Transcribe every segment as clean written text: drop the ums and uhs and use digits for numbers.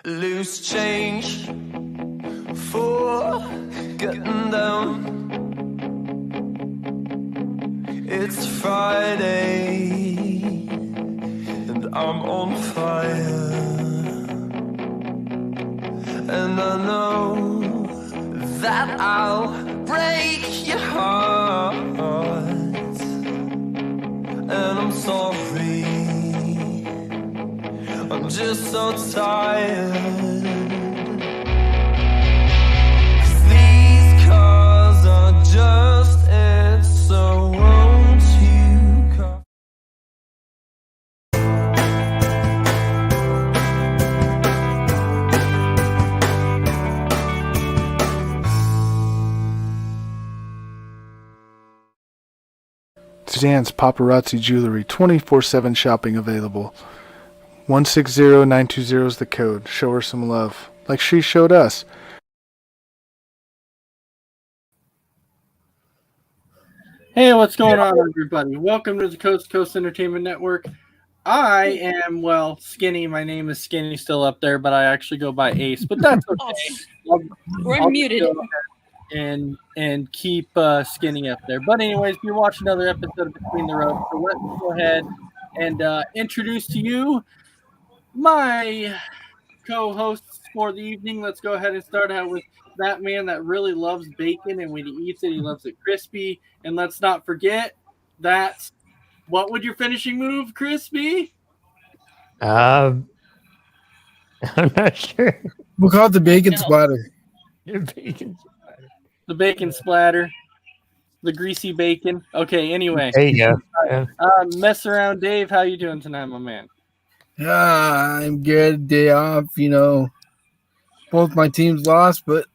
Loose change for getting down. It's Friday and I'm on fire, and I know that I'll break your heart, and I'm sorry, I'm just so tired. These cars are just it, so won't you come? Suzanne's Paparazzi Jewelry, 24/7 shopping available. 160920 is the code. Show her some love, like she showed us. Hey, what's going on, everybody? Welcome to the Coast to Coast Entertainment Network. I am, Skinny. My name is Skinny, still up there, but I actually go by Ace. But that's okay. We're muted. And keep Skinny up there. But anyways, you're watching another episode of Between the Ropes. So let me go ahead and introduce to you my co-hosts for the evening. Let's go ahead and start out with that man that really loves bacon, and when he eats it, he loves it crispy. And let's not forget that. What would your finishing move, Crispy? I'm not sure. We'll call it the bacon splatter. Your bacon. The bacon splatter. The greasy bacon. Okay, anyway. There you go. Yeah. Mess around, Dave. How you doing tonight, my man? I'm good. Day off, Both my teams lost, but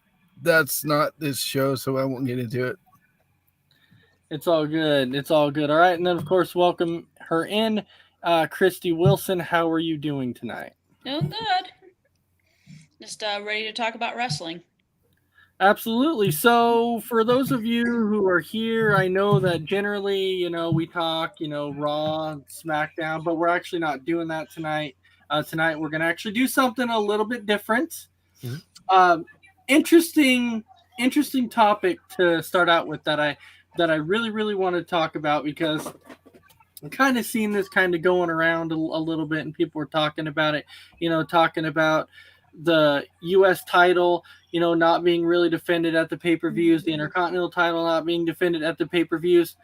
that's not this show, so I won't get into it. It's all good. It's all good. All right, and then, of course, welcome her in. Christy Wilson, how are you doing tonight? Doing good. Just ready to talk about wrestling. Absolutely. So for those of you who are here, I know that generally, we talk, Raw, SmackDown, but we're actually not doing that tonight. Tonight, we're going to actually do something a little bit different. Mm-hmm. Interesting topic to start out with that I really, really want to talk about, because I'm kind of seeing this kind of going around a little bit, and people were talking about it, talking about the U.S. title, not being really defended at the pay-per-views, the Intercontinental title not being defended at the pay-per-views.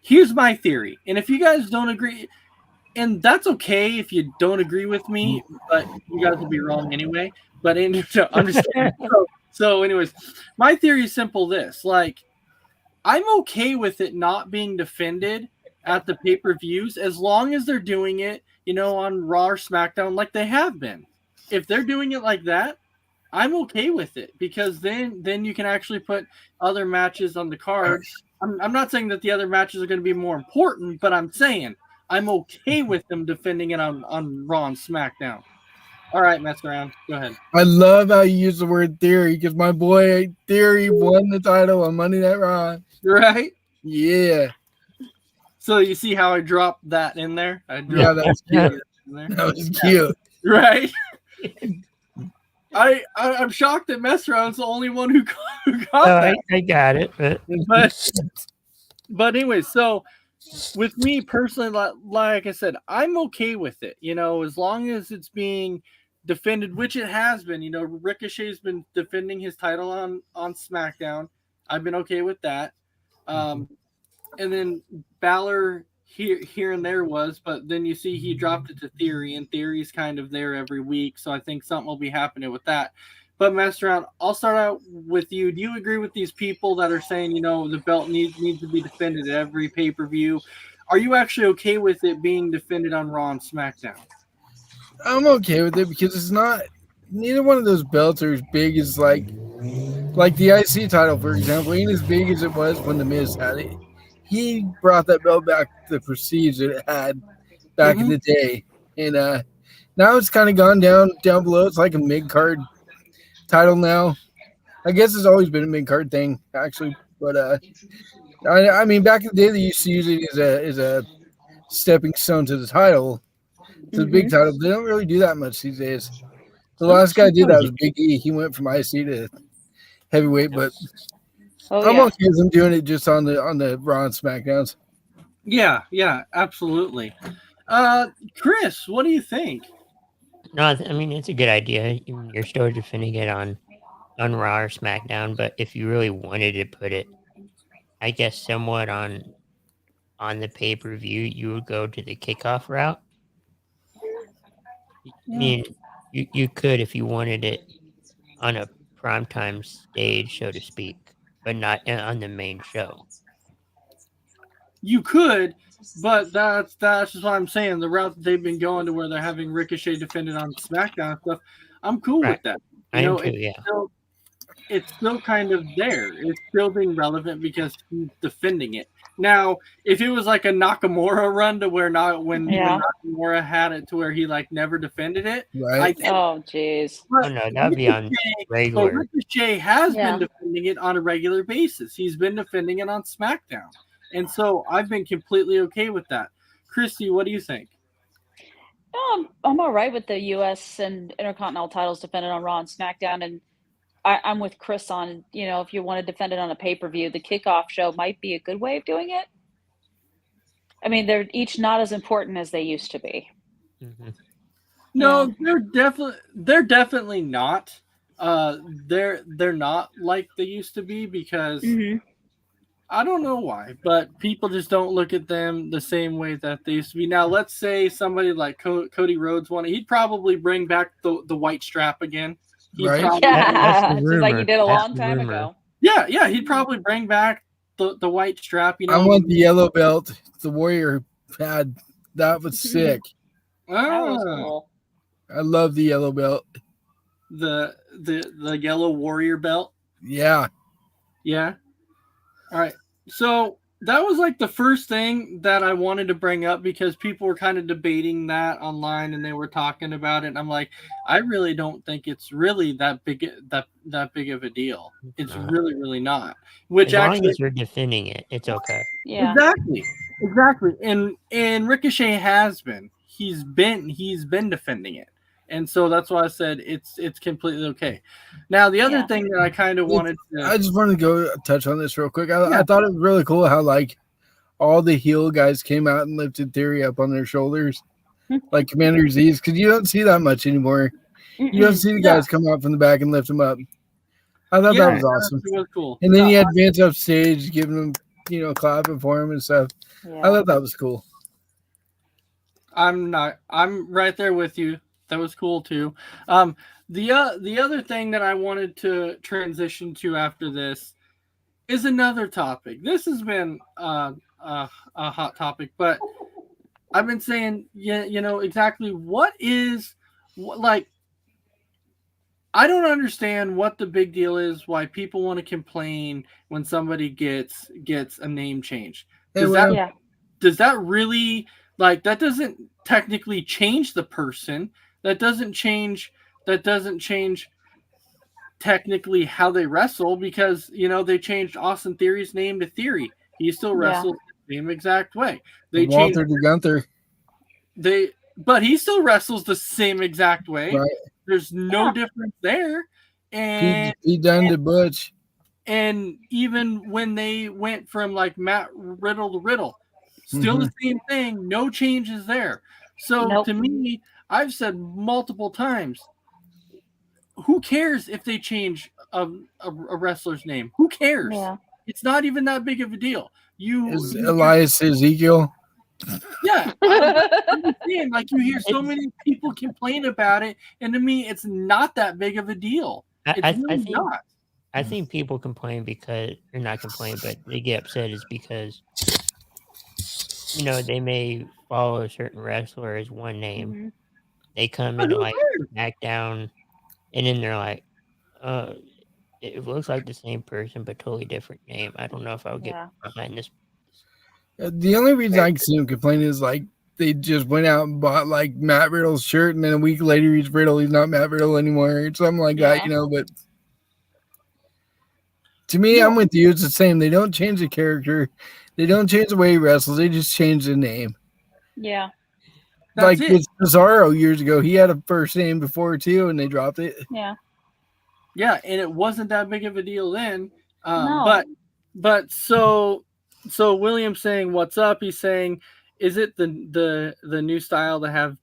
Here's my theory, and if you guys don't agree, and that's okay if you don't agree with me, but you guys will be wrong anyway. But understand. So anyways, my theory is simple. I'm okay with it not being defended at the pay-per-views as long as they're doing it, on Raw or SmackDown like they have been. If they're doing it like that, I'm okay with it, because then you can actually put other matches on the card. I'm not saying that the other matches are going to be more important, but I'm saying I'm okay with them defending it on Raw and SmackDown. All right, mess around. Go ahead. I love how you use the word theory, because my boy Theory won the title on Monday Night Raw. Right? Yeah. So you see how I dropped that in there? Yeah, that's cute. That was cute. Right? I'm shocked that Mess Around's the only one who got that. I got it. But anyway, so with me personally, like I said, I'm okay with it, as long as it's being defended, which it has been. Ricochet's been defending his title on SmackDown. I've been okay with that. And then Balor here and there was, but then you see he dropped it to Theory, and Theory's kind of there every week, so I think something will be happening with that. But Mess Around, I'll start out with you. Do you agree with these people that are saying, the belt needs to be defended at every pay-per-view? Are you actually okay with it being defended on Raw and SmackDown? I'm okay with it, because it's not, neither one of those belts are as big as like the IC title, for example, ain't as big as it was when The Miz had it. He brought that belt back to the prestige that it had back in the day. And now it's kind of gone down below. It's like a mid-card title now. I guess it's always been a mid-card thing, actually. But, I mean, back in the day, they used to use it as a stepping stone to the title, to the big title. They don't really do that much these days. The last guy did that was Big E. He went from IC to heavyweight, but Oh I'm yeah. okay with him doing it just on the Raw and SmackDowns. Yeah, absolutely. Chris, what do you think? No, I mean it's a good idea. You're still defending it on Raw or SmackDown, but if you really wanted to put it, I guess somewhat on the pay-per-view, you would go to the kickoff route. I mean, you could if you wanted it on a primetime stage, so to speak, but not on the main show. You could, but that's just what I'm saying. The route that they've been going to where they're having Ricochet defended on SmackDown and stuff, I'm cool Right. with that. I am too, it's yeah. it's still kind of there. It's still being relevant because he's defending it. Now, if it was like a Nakamura run to where when Nakamura had it to where he like never defended it, Right. Oh jeez. Oh no, that would be on But regular. Ricochet has Yeah. been defending it on a regular basis. He's been defending it on SmackDown. And so I've been completely okay with that. Christy, what do you think? I'm all right with the U.S. and Intercontinental titles defended on Raw and SmackDown, and I'm with Chris on, if you want to defend it on a pay-per-view, the kickoff show might be a good way of doing it. I mean, they're each not as important as they used to be. Mhm. No, they're definitely not. They're not like they used to be because I don't know why, but people just don't look at them the same way that they used to be. Now, let's say somebody like Cody Rhodes he'd probably bring back the white strap again. He'd Right. probably- That's the Just like you rumor. did a That's long the time rumor. ago. Yeah, he'd probably bring back the white strap. I want the yellow belt. The Warrior had that was sick. That was Ah, cool. I love the yellow belt. the yellow warrior belt. Yeah. Yeah. All right. So that was like the first thing that I wanted to bring up because people were kind of debating that online and they were talking about it. And I'm like, I really don't think it's really that big of a deal. It's not. really, really not. Which As long actually as you're defending it, it's okay. Yeah. Exactly. And Ricochet has been. He's been defending it. And so that's why I said it's completely okay. Now the other Yeah. thing that I kind of wanted to I just wanted to go touch on this real quick. I thought it was really cool how like all the heel guys came out and lifted Theory up on their shoulders, like Commander Z's, because you don't see that much anymore. You don't see the guys come out from the back and lift him up. I thought that was awesome. It was cool. And then you had Vince upstage giving him, clapping for him and stuff. I Yeah. thought that was cool. I'm right there with you. That was cool too. The other thing that I wanted to transition to after this is another topic. This has been a hot topic, but I've been saying, exactly what is like. I don't understand what the big deal is. Why people want to complain when somebody gets a name change? Does that really that doesn't technically change the person? That doesn't change technically how they wrestle because they changed Austin Theory's name to Theory. He still wrestles the same exact way. They changed Walter to Gunther. but he still wrestles the same exact way. Right. There's no difference there. And He done to Butch. and even when they went from like Matt Riddle to Riddle, still the same thing. No changes there. So to me, I've said multiple times, who cares if they change a wrestler's name? Who cares? Yeah. It's not even that big of a deal. Is Elias Ezekiel? Yeah. I'm saying, like you hear so many people complain about it, and to me, it's not that big of a deal. It's really not. I think people complain because or not complain, but they get upset is because they may follow a certain wrestler as one name. They come in like SmackDown, and then they're like, it looks like the same person but totally different name. I don't know if I'll get behind this. The only reason I can see him complaining is like they just went out and bought like Matt Riddle's shirt, and then a week later he's Riddle. He's not Matt Riddle anymore, or something like that, But to me, I'm with you. It's the same. They don't change the character. They don't change the way he wrestles. They just change the name. Yeah. like it. with Cesaro years ago, he had a first name before too, and they dropped it. Yeah. Yeah, and it wasn't that big of a deal then. No. But so William's saying, "What's up?" He's saying, "Is it the new style to have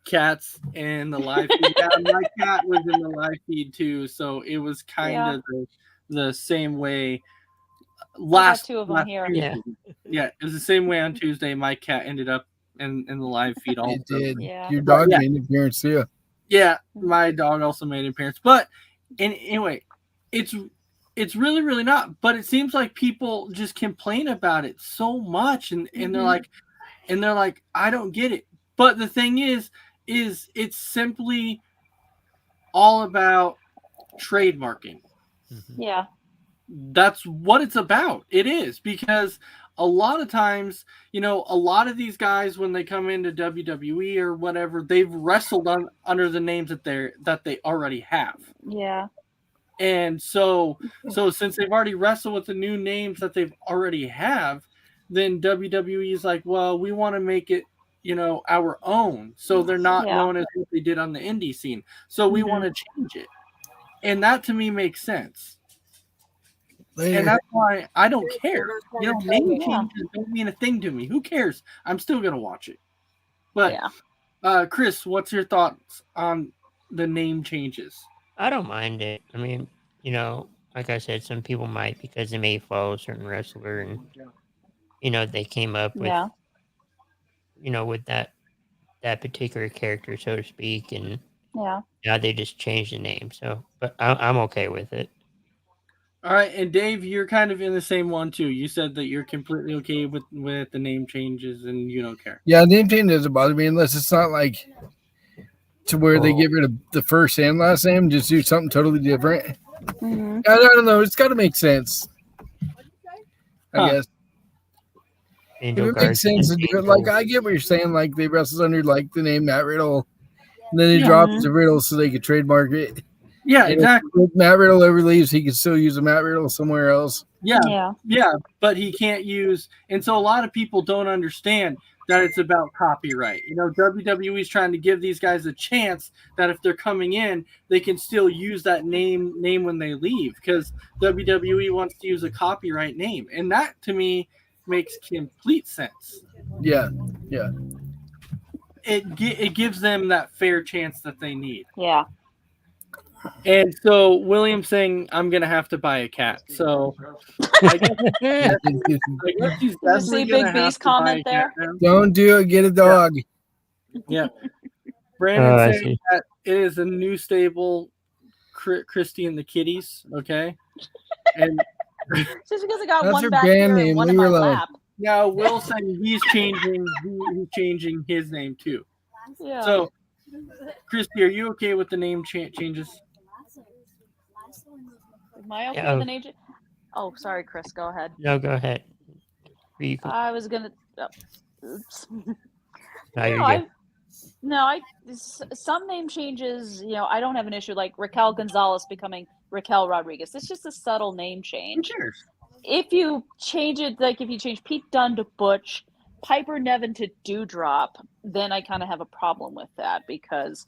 cats in the live feed?" Yeah, my cat was in the live feed too, so it was kind of the same way. Got two of them last here. Tuesday. Yeah, it was the same way on Tuesday. My cat ended up in the live feed also. It did. Yeah. Your dog Yeah. made an appearance too. Yeah, my dog also made an appearance. But anyway, it's really, really not. But it seems like people just complain about it so much, and they're like, I don't get it. But the thing is it's simply all about trademarking. Yeah. That's what it's about. It is, because a lot of times, a lot of these guys, when they come into WWE or whatever, they've wrestled under the names that they already have. Yeah. And so since they've already wrestled with the new names that they've already have, then WWE is like, well, we want to make it, our own. So they're not known as what they did on the indie scene. So we want to change it. And that to me makes sense. Later. And that's why I don't care. Name changes don't mean a thing to me. Who cares? I'm still gonna watch it. But Chris, what's your thoughts on the name changes? I don't mind it. I mean, like I said, some people might because they may follow a certain wrestler and they came up with with that particular character, so to speak, and now they just changed the name. So, but I'm okay with it. All right, and Dave, you're kind of in the same one too. You said that you're completely okay with the name changes and you don't care. Yeah, name change doesn't bother me unless it's not like to where they get rid of the first and last name and just do something totally different. Mm-hmm. I don't know. It's got to make sense. I guess. Angel If it makes sense to do it, like I get what you're saying. Like they wrestled under like the name Matt Riddle, and then they dropped the Riddle so they could trademark it. Yeah, And exactly. if Matt Riddle ever leaves, he can still use a Matt Riddle somewhere else. Yeah, but he can't use, and so a lot of people don't understand that it's about copyright. WWE is trying to give these guys a chance that if they're coming in, they can still use that name when they leave, because WWE wants to use a copyright name, and that to me makes complete sense. Yeah. It gives them that fair chance that they need. Yeah. And so William's saying, I'm going to have to buy a cat. So I guess he's Did you see Big B's comment there? Don't do it. Get a dog. Yeah. Brandon I saying see. that it is a new stable, Christy and the Kitties. Okay. And Just because I got That's one her back band here name. and one in Leave my her alone. lap. now Will saying he's changing his name too. Yeah. So, Christy, are you okay with the name changes? Am I okay Yeah. with an agent? Oh, sorry, Chris. Go ahead. No, go ahead. You can- I was gonna. Oops. no, you're No, good. some name changes. I don't have an issue like Raquel Gonzalez becoming Raquel Rodriguez. It's just a subtle name change. Sure. If you change it, like if you change Pete Dunne to Butch, Piper Nevin to Dewdrop, then I kind of have a problem with that because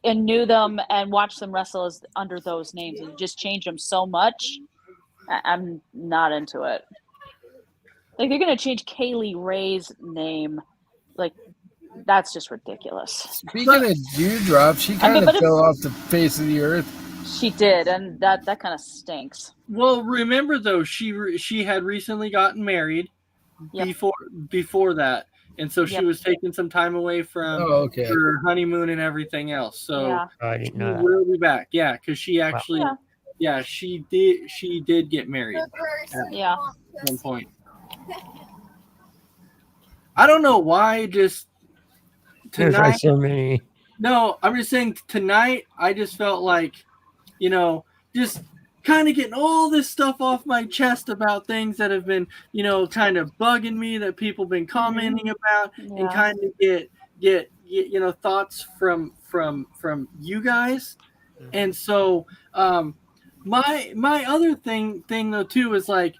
and knew them and watched them wrestle under those names and just change them so much. I'm not into it. Like they're gonna change Kaylee Ray's name, like that's just ridiculous. Speaking of Dewdrop, she kind of fell off the face of the earth. She did, and that kind of stinks. Well, remember though, she had recently gotten married before that, and so she was taking some time away from her honeymoon and everything else. So I didn't she know that. will be back. Yeah, because she actually, she did get married at one point. I don't know why. Just There's tonight. like so many. No, I'm just saying tonight. I just felt like, just kind of getting all this stuff off my chest about things that have been, kind of bugging me that people have been commenting about, and kind of get thoughts from you guys. And so my other thing though too is like,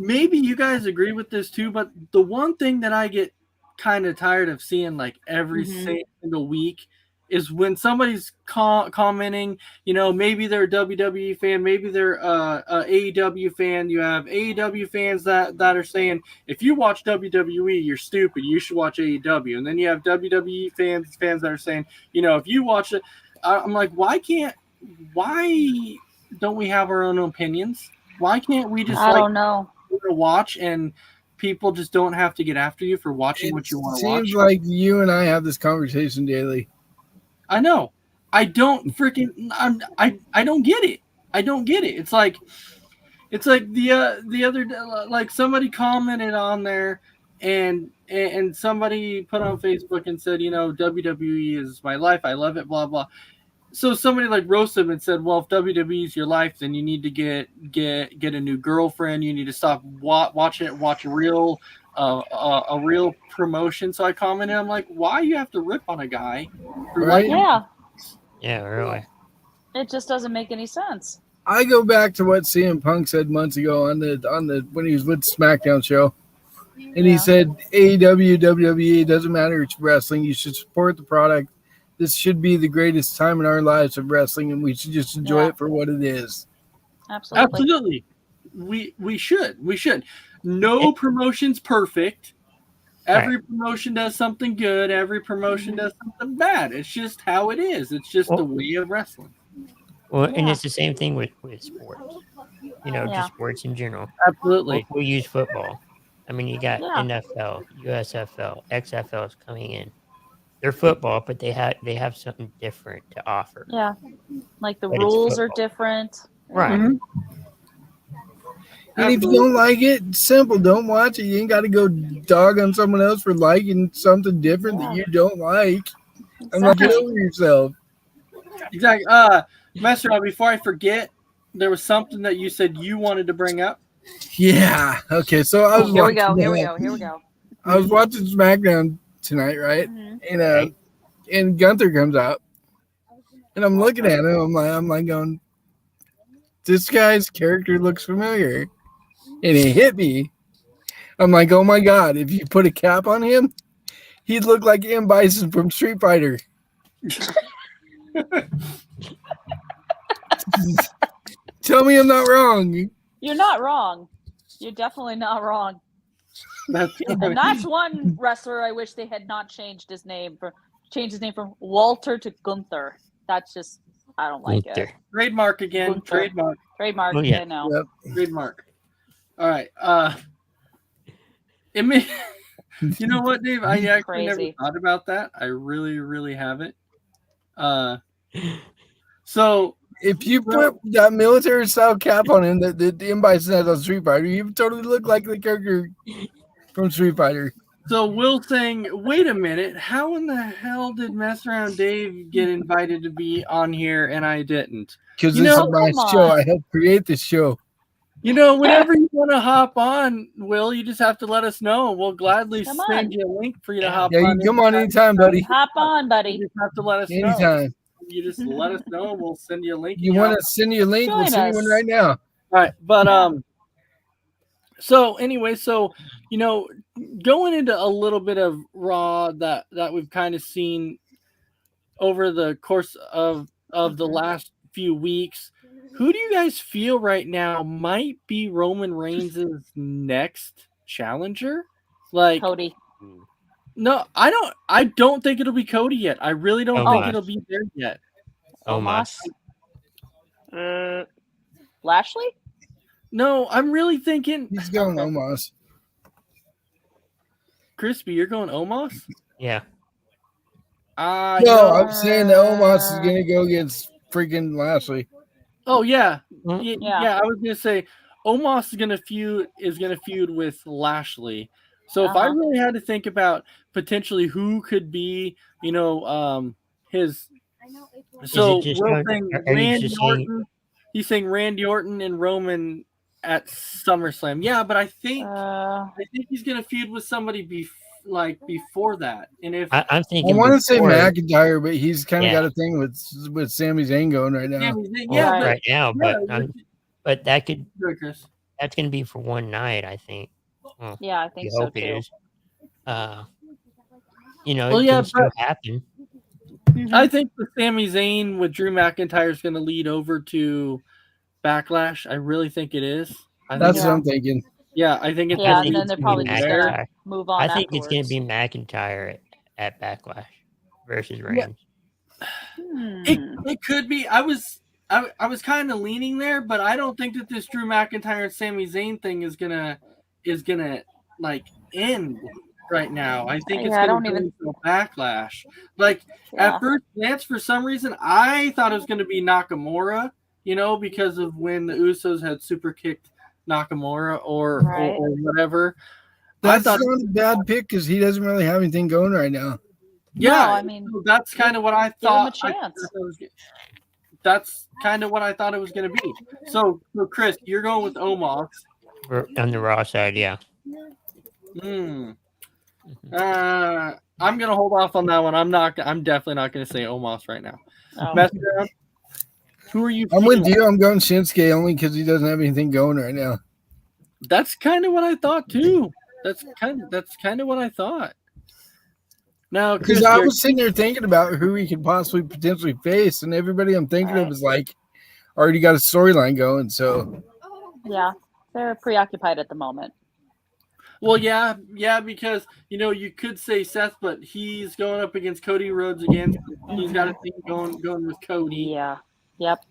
maybe you guys agree with this too, but the one thing that I get kind of tired of seeing like every Mhm. single week is when somebody's commenting, you know, maybe they're a WWE fan, maybe they're a AEW fan. You have AEW fans that are saying, if you watch WWE, you're stupid. You should watch AEW. And then you have WWE fans that are saying, you know, if you watch it, I'm like, why don't we have our own opinions? Why can't we just I don't know. watch and people just don't have to get after you for watching what you want to watch? Seems like you and I have this conversation daily. I know. I don't freaking. I don't get it. I don't get it. It's like the other like somebody commented on there, and somebody put on Facebook and said, you know, WWE is my life. I love it. Blah blah. So somebody like roasted him and said, well, if WWE is your life, then you need to get a new girlfriend. You need to stop watch a real promotion. So I commented, I'm like, why you have to rip on a guy for Right. liking Yeah, Yeah, really. it just doesn't make any sense. I go back to what CM Punk said months ago on the when he was with SmackDown show, and he Yeah. said AEW, WWE, doesn't matter, it's wrestling. You should support the product. This should be the greatest time in our lives of wrestling, and we should just enjoy Yeah. it for what it is. Absolutely. We should. No promotion's perfect. Every promotion does something good. Every promotion does something bad. It's just how it is. It's just the way of wrestling. Well, and Yeah. it's the same thing with sports. You know, Yeah. just sports in general. Absolutely. We'll use football. I mean, you got Yeah. NFL, USFL, XFL is coming in. They're football, but they have something different to offer. Yeah. Like the But it's rules are football. different. Right. Mhm. And if you don't like it, it's simple. Don't watch it. You ain't got to go dog on someone else for liking something different that you don't like. I'm like, get Exactly. over yourself. Exactly. Master, before I forget, there was something that you said you wanted to bring up. Yeah. Okay. So I was Here we go. watching Here we that. go. Here we go. I was watching SmackDown tonight, right? Mhm. And Right. and Gunther comes out, and I'm looking at him. I'm like going, this guy's character looks familiar, and it hit me. I'm like, oh my god! If you put a cap on him, he'd look like M. Bison from Street Fighter. Tell me I'm not wrong. You're not wrong. You're definitely not wrong. That's And that's one wrestler I wish they had not changed his name from Walter to Gunther. That's just I don't like Gunther. it. trademark again. Gunther. Trademark. Trademark. Oh, yeah. I know. Yep. Trademark. All right. It may, you know what, Dave? I actually never Crazy. thought about that. I really, really haven't. So If you put that military style cap on him that the M. Bison has on Street Fighter, he would totally look like the character from Street Fighter. Will saying, wait a minute, how in the hell did Mess Around Dave get invited to be on here and I didn't? Because You this know- is my Come show. on. I helped create this show. You know, whenever you want to hop on, Will, you just have to let us know. We'll gladly Come send on. you a link for you to Yeah. hop Yeah, you on. can come on anytime, buddy. Hop on, You buddy. just have to let us know. Anytime. You just let us know. We'll send you a link. You want to send you a link? We'll Join send you us. one right now. All right, but Yeah. so anyway, you know, going into a little bit of Raw that we've kind of seen over the course of the last few weeks, who do you guys feel right now might be Roman Reigns' next challenger? Like, Cody. no, I don't think it'll be Cody yet. I really don't think Omos. it'll be there yet. Omos. Lashley? No, I'm really thinking, He's going Omos. Crispy, you're going Omos? Yeah. No, I'm saying that Omos is going to go against freaking Lashley. Oh yeah. Mhm. Yeah. I was gonna say Omos is gonna feud with Lashley. So if I Uh-huh. really had to think about potentially who could be, you know, his. So just Will going- saying are you Randy just saying- Orton. He's saying Randy Orton and Roman at SummerSlam. Yeah, but I think he's gonna feud with somebody before that. And if I'm I thinking. want to say before- McIntyre, but he's kind of Yeah. got a thing with Sami Zayn going right now. yeah, well, but, right now, but yeah, but that could Chris. that's going to be for one night, I think. Yeah, I think You so hope it too. is. You know, Well, it yeah, can still happen. I think the Sami Zayn with Drew McIntyre is going to lead over to Backlash. I really think it is. I That's think what I'm thinking. yeah, I think it's Yeah, going and to then lead they're to probably be just there. gonna move on. I think it's going to afterwards. be McIntyre at Backlash versus Yeah. Reigns. It could be. I was kind of leaning there, but I don't think that this Drew McIntyre and Sami Zayn thing is gonna like end right now. I think it's Yeah, I gonna don't go even- into a Backlash. Like Yeah. at first glance, for some reason, I thought it was gonna be Nakamura. You know, because of when the Usos had super kicked Nakamura or Right. or whatever. That's I thought, not a bad pick because he doesn't really have anything going right now. yeah, No, I mean, so that's kind of what I give him a thought. chance. That's kind of what I thought it was going to be. So Chris, you're going with Omos. On the Raw side, yeah. I'm going to hold off on that one. I'm definitely not going to say Omos right now. Oh. Messenger, who are you? I'm with feeling? you. I'm going Shinsuke only because he doesn't have anything going right now. That's kind of what I thought too. That's kind of what I thought. Now, Chris, Because I was sitting there thinking about who he could possibly potentially face, and everybody I'm thinking of is like already got a storyline going. So Yeah, they're preoccupied at the moment. well, yeah, because you could say Seth, but he's going up against Cody Rhodes again. He's got a thing going with Cody. Yeah. Yep.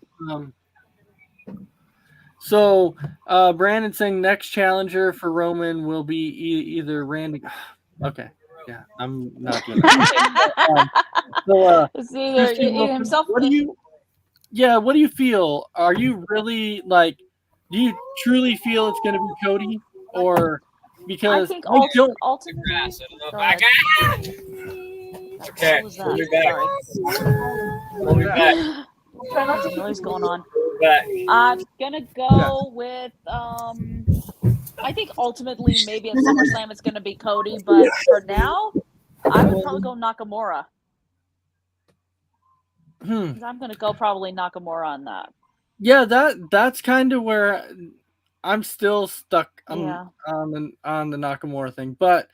So Brandon saying next challenger for Roman will be either Randy. Okay, yeah, I'm not doing that. It's either Christian Wilson, himself. what do you feel? Are you really do you truly feel it's going to be Cody, or I because think I don't? ultimately. Grass in the Go back. ahead. Okay, What was that? we'll be back. Sorry. We'll be back. There's a noise going on. Back. I'm gonna go with I think ultimately maybe at SummerSlam it's gonna be Cody, but for now, I would probably go Nakamura. I'm gonna go probably Nakamura on that. Yeah, that's kind of where I'm still stuck on the Nakamura thing, but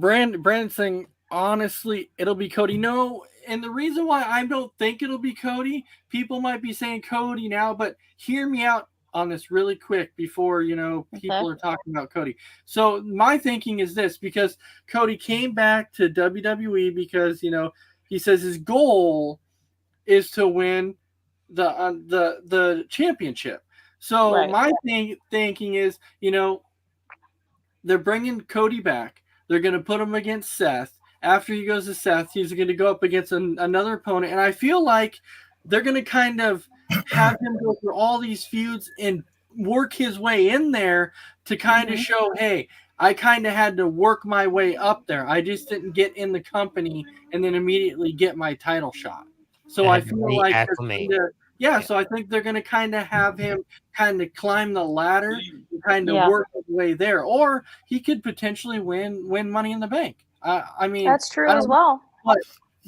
Brandon saying honestly it'll be Cody. No, and the reason why I don't think it'll be Cody, people might be saying Cody now, but hear me out on this really quick before people are talking about Cody. So my thinking is this, because Cody came back to WWE because he says his goal is to win the championship. So my thinking is, they're bringing Cody back. They're going to put him against Seth. After he goes to Seth, he's going to go up against another opponent. And I feel like they're going to kind of have him go through all these feuds and work his way in there to kind of show, hey, I kind of had to work my way up there. I just didn't get in the company and then immediately get my title shot. So I feel like so I think they're going to kind of have him kind of climb the ladder and kind of work his way there. Or he could potentially win Money in the Bank. I mean, that's true as well.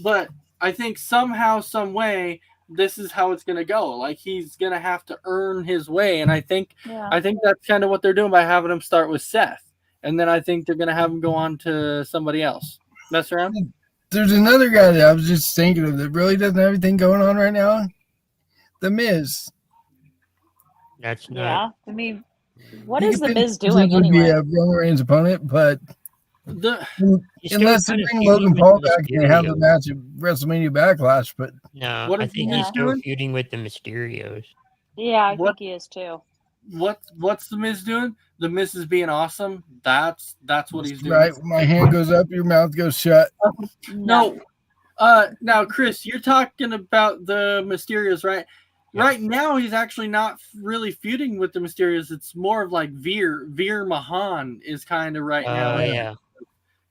But I think somehow, some way, this is how it's going to go. Like he's going to have to earn his way, and I think that's kind of what they're doing by having him start with Seth, and then I think they're going to have him go on to somebody else. Mess around. There's another guy that I was just thinking of that really doesn't have anything going on right now. The Miz. That's not. Yeah, I mean, what is the Miz doing anyway? Be a Roman Reigns opponent, but unless they bring Logan Paul back and have the match at WrestleMania Backlash, but no, I think he's still feuding with the Mysterios. Yeah, I think he is too. What's the Miz doing? The Miz is being awesome. That's what he's doing. Right, my hand goes up, your mouth goes shut. No. Now, Chris, you're talking about the Mysterios, right? Yes. Right now, he's actually not really feuding with the Mysterios. It's more of like Veer Mahan is kind of right now.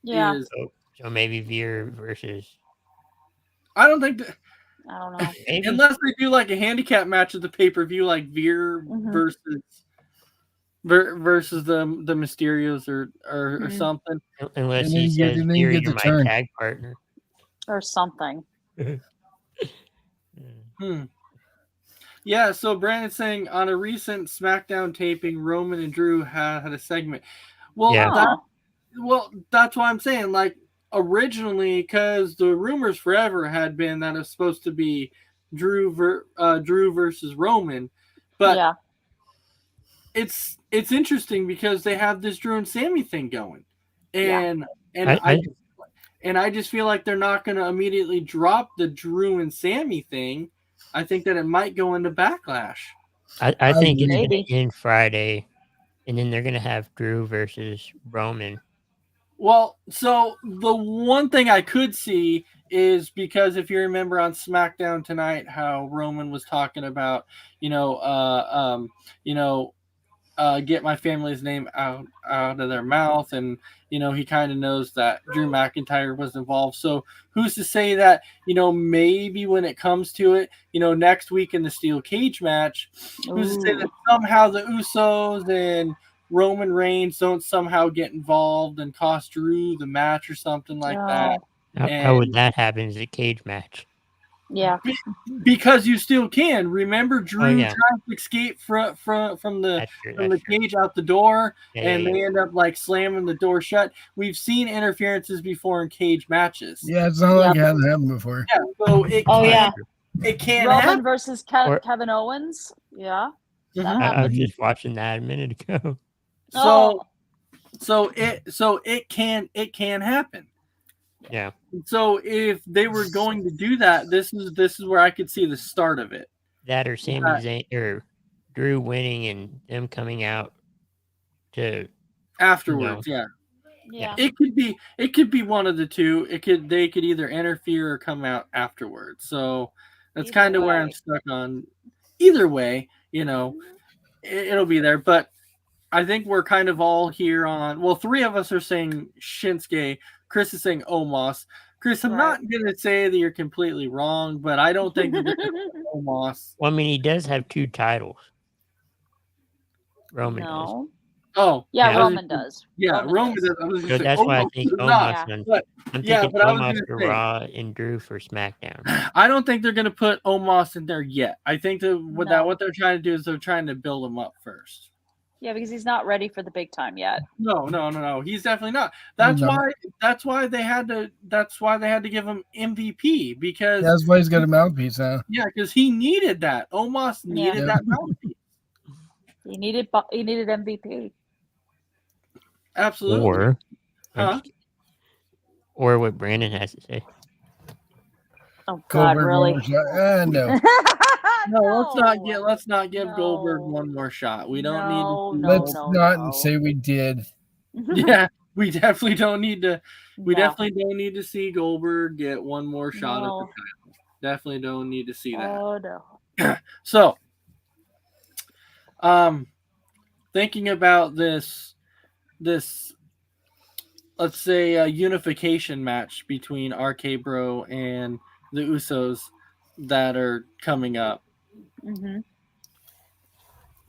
Yeah. So maybe Veer versus. I don't think that. I don't know. Unless they do like a handicap match at the pay-per-view, like Veer versus the Mysterios or something. Unless he says Veer, you're my tag partner. Or something. Yeah, so Brandon's saying on a recent SmackDown taping, Roman and Drew had a segment. Well, that's why I'm saying, like, originally, because the rumors forever had been that it's supposed to be Drew versus Roman, but yeah. it's interesting because they have this Drew and Sammy thing going, and I just feel like they're not going to immediately drop the Drew and Sammy thing. I think that it might go into Backlash. I think it's Maybe. going to end Friday, and then they're going to have Drew versus Roman. Well, so the one thing I could see is because if you remember on SmackDown tonight, how Roman was talking about, get my family's name out of their mouth, and he kind of knows that Drew McIntyre was involved. So who's to say that maybe when it comes to it, next week in the steel cage match, who's to say that somehow the Usos and Roman Reigns don't somehow get involved and cost Drew the match or something like that. How would that happen as a cage match? Yeah. Because you still can. Remember Drew yeah. trying to escape from the That's true. cage out the door, Yeah, and they end up like slamming the door shut. We've seen interferences before in cage matches. Yeah, it's not like it hasn't happened before. Yeah, so it it can't Roman happen. versus Kevin Owens. Yeah. Mhm. I was just watching that a minute ago. So it can happen. Yeah. So if they were going to do that, this is where I could see the start of it. That or Sami Zayn or Drew winning and them coming out to Afterwards, yeah. It could be one of the two. They could either interfere or come out afterwards. So that's kind of where I'm stuck on. Either way, it'll be there. But I think we're kind of all here on. Well, three of us are saying Shinsuke. Chris is saying Omos. Chris, I'm not going to say that you're completely wrong, but I don't think Omos. Well, I mean, he does have 2 titles. Roman does. Oh, yeah, Roman does. Yeah, Roman does. I was So that's why I think Omos. I'm thinking Omos for Raw and Drew for SmackDown. I don't think they're going to put Omos in there yet. I think that what they're trying to do is they're trying to build him up first. Yeah, because he's not ready for the big time yet. No. He's definitely not. That's why they had to give him MVP, because that's why he's got a mouthpiece now. Yeah, because he needed that. Omos needed that mouthpiece. He needed MVP. Absolutely. Or what Brandon has to say. Oh God, really? No. Let's not give Goldberg one more shot. We don't need. Let's not say we did. Yeah, we definitely don't need to. We definitely don't need to see Goldberg get one more shot at the title. Definitely don't need to see that. Oh no. So, thinking about this, let's say a unification match between RK Bro and the Usos that are coming up. Mm-hmm.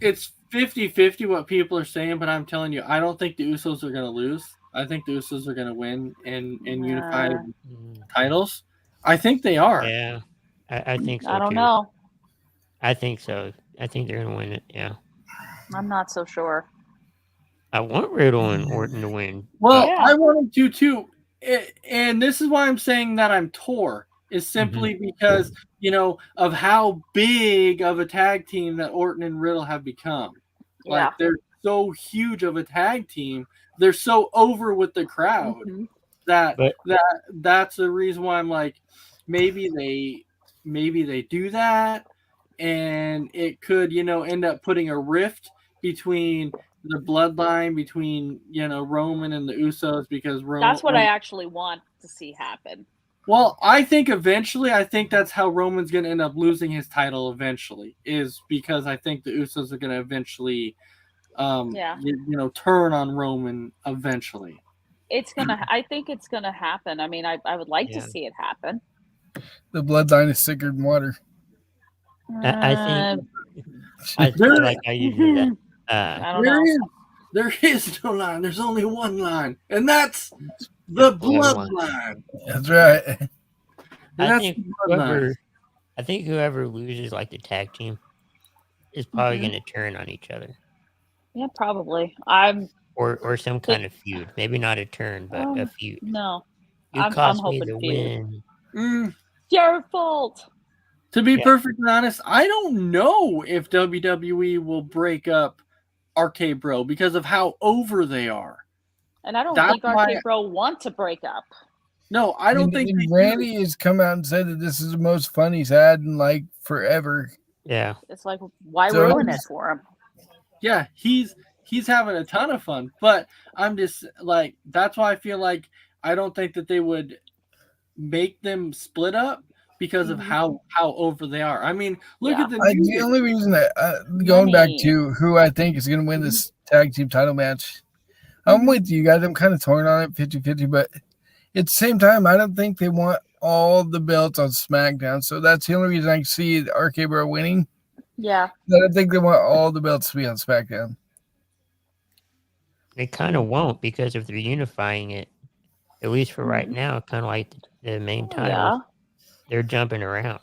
It's 50-50 what people are saying, but I'm telling you, I don't think the Usos are going to lose. I think the Usos are going to win and unify titles. I think they are. Yeah, I think so. I don't know. I think so. I think they're going to win it. Yeah. I'm not so sure. I want Riddle and Orton to win. Well, I want them to too. And this is why I'm saying that I'm tore. Is simply because, of how big of a tag team that Orton and Riddle have become. Yeah. Like, they're so huge of a tag team. They're so over with the crowd that's the reason why I'm like, maybe they do that, and it could, end up putting a rift between the bloodline, between, Roman and the Usos, because Roman. That's what I actually want to see happen. Well, I think that's how Roman's going to end up losing his title eventually, is because I think the Usos are going to eventually, turn on Roman eventually. I think it's gonna happen. I mean, I would like to see it happen. The bloodline is thicker than water. I like how you do that. I don't know. There is no line. There's only one line, and that's the bloodline. That's right. I think whoever loses, like the tag team, is probably going to turn on each other. Yeah, probably. Or some kind of feud. Maybe not a turn, but a feud. No, You I'm cost me hoping the feud. win. Mm, Your fault. to be Yeah. perfectly honest, I don't know if WWE will break up RK Bro because of how over they are. And I don't That's think why- RK Bro want to break up. No, I don't think and they do. Randy has come out and said that this is the most fun he's had in like forever. Yeah. It's like, why So ruin it it's- for him? Yeah, he's having a ton of fun, but I'm just like, that's why I feel like I don't think that they would make them split up because of how over they are. I mean, look Yeah. at the The New only reason that going back Money. to who I think is going to win this tag team title match, I'm with you guys. I'm kind of torn on it 50-50, but at the same time, I don't think they want all the belts on SmackDown. So that's the only reason I can see RK Bro winning. Yeah. I don't think they want all the belts to be on SmackDown. They kind of won't because if they're unifying it, at least for right now, kind of like the main title, Yeah. they're jumping around.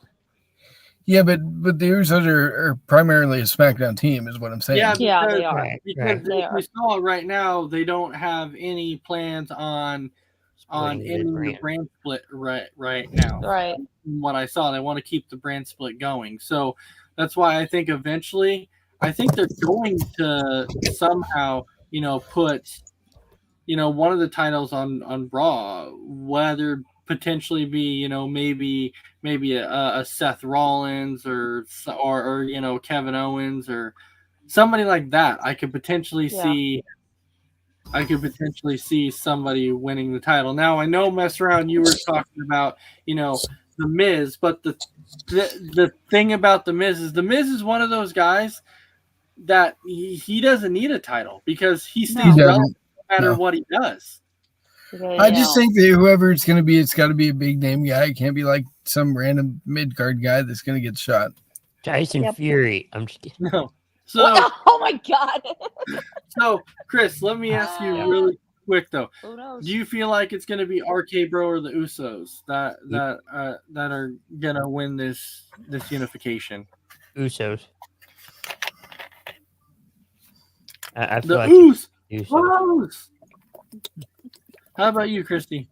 Yeah, but the Usos are primarily a SmackDown team, is what I'm saying. Yeah, Yeah, because, they are. Right, because right. They if are. we saw right now, they don't have any plans on Splitting the ending the brand. brand split right now. Right. From what I saw, they want to keep the brand split going. So that's why I think eventually, I think they're going to somehow, put, one of the titles on Raw, whether potentially be, maybe a Seth Rollins or Kevin Owens or somebody like that. I could potentially see. I could potentially see somebody winning the title. Now I know, mess around. You were talking about, the Miz, but the thing about the Miz is one of those guys that he doesn't need a title because he stays He relevant doesn't. no matter No. what he does. I just think that whoever it's going to be, it's got to be a big name guy. It can't be like some random mid card guy that's going to get shot. Tyson Yep. Fury. I'm just kidding. No. So Oh my God. so Chris, let me ask you Yeah. really quick though. Who knows? Do you feel like it's going to be RK Bro or the Usos that are going to win this unification? Usos. I feel The like Usos. Usos. How about you, Christy?